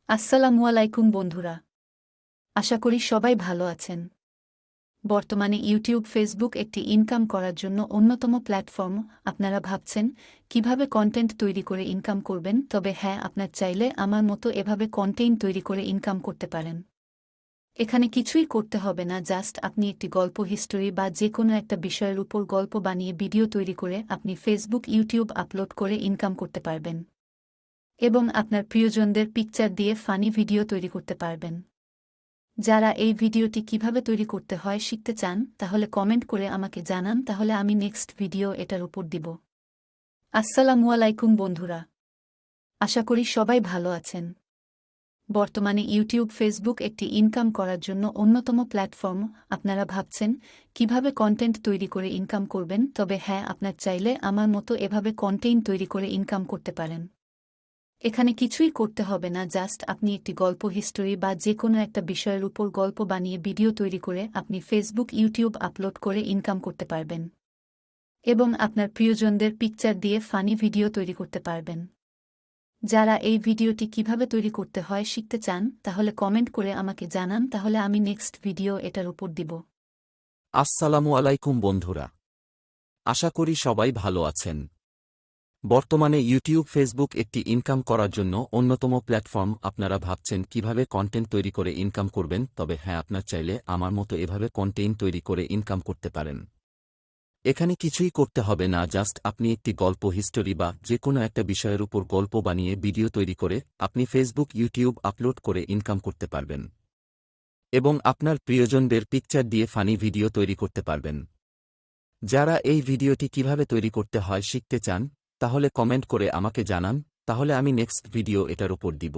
আসসালামু আলাইকুম বন্ধুরা। আশা করি সবাই ভালো আছেন। বর্তমানে ইউটিউব, ফেসবুক একটি ইনকাম করার জন্য অন্যতম প্ল্যাটফর্ম। আপনারা ভাবছেন কিভাবে কন্টেন্ট তৈরি করে ইনকাম করবেন, তবে হ্যাঁ, আপনার চাইলে আমার মতো এভাবে কন্টেন্ট তৈরি করে ইনকাম করতে পারেন। এখানে কিছুই করতে হবে না, জাস্ট আপনি একটি গল্প, হিস্টোরি বা যে কোনো একটা বিষয়ের উপর গল্প বানিয়ে ভিডিও তৈরি করে আপনি ফেসবুক, ইউটিউব আপলোড করে ইনকাম করতে পারবেন এবং আপনার প্রিয়জনদের পিকচার দিয়ে ফানি ভিডিও তৈরি করতে পারবেন। যারা এই ভিডিওটি কিভাবে তৈরি করতে হয় শিখতে চান, তাহলে কমেন্ট করে আমাকে জানান, তাহলে আমি নেক্সট ভিডিও এটার উপর দিব। আসসালামু আলাইকুম বন্ধুরা। আশা করি সবাই ভালো আছেন। বর্তমানে ইউটিউব, ফেসবুক একটি ইনকাম করার জন্য অন্যতম প্ল্যাটফর্ম। আপনারা ভাবছেন কিভাবে কন্টেন্ট তৈরি করে ইনকাম করবেন, তবে হ্যাঁ, আপনার চাইলে আমার মতো এভাবে কন্টেন্ট তৈরি করে ইনকাম করতে পারেন। এখানে কিছুই করতে হবে না, জাস্ট আপনি একটি গল্প, হিস্টোরি বা যে কোনো একটা বিষয়ের উপর গল্প বানিয়ে ভিডিও তৈরি করে আপনি ফেসবুক, ইউটিউব আপলোড করে ইনকাম করতে পারবেন এবং আপনার প্রিয়জনদের পিকচার দিয়ে ফানি ভিডিও তৈরি করতে পারবেন। যারা এই ভিডিওটি কিভাবে তৈরি করতে হয় শিখতে চান, তাহলে কমেন্ট করে আমাকে জানান, তাহলে আমি নেক্সট ভিডিও এটার উপর দিব। আসসালামু আলাইকুম বন্ধুরা। আশা করি সবাই ভালো আছেন। বর্তমানে ইউটিউব, ফেসবুক একটি ইনকাম করার জন্য অন্যতম প্ল্যাটফর্ম। আপনারা ভাবছেন কিভাবে কন্টেন্ট তৈরি করে ইনকাম করবেন, তবে হ্যাঁ, আপনার চাইলে আমার মতো এভাবে কন্টেন্ট তৈরি করে ইনকাম করতে পারেন। এখানে কিছুই করতে হবে না, জাস্ট আপনি একটি গল্প, হিস্টোরি বা যে কোনো একটা বিষয়ের উপর গল্প বানিয়ে ভিডিও তৈরি করে আপনি ফেসবুক, ইউটিউব আপলোড করে ইনকাম করতে পারবেন এবং আপনার প্রিয়জনদের পিকচার দিয়ে ফানি ভিডিও তৈরি করতে পারবেন। যারা এই ভিডিওটি কিভাবে তৈরি করতে হয় শিখতে চান, তাহলে কমেন্ট করে আমাকে জানান, তাহলে আমি নেক্সট ভিডিও এটার উপর দিব।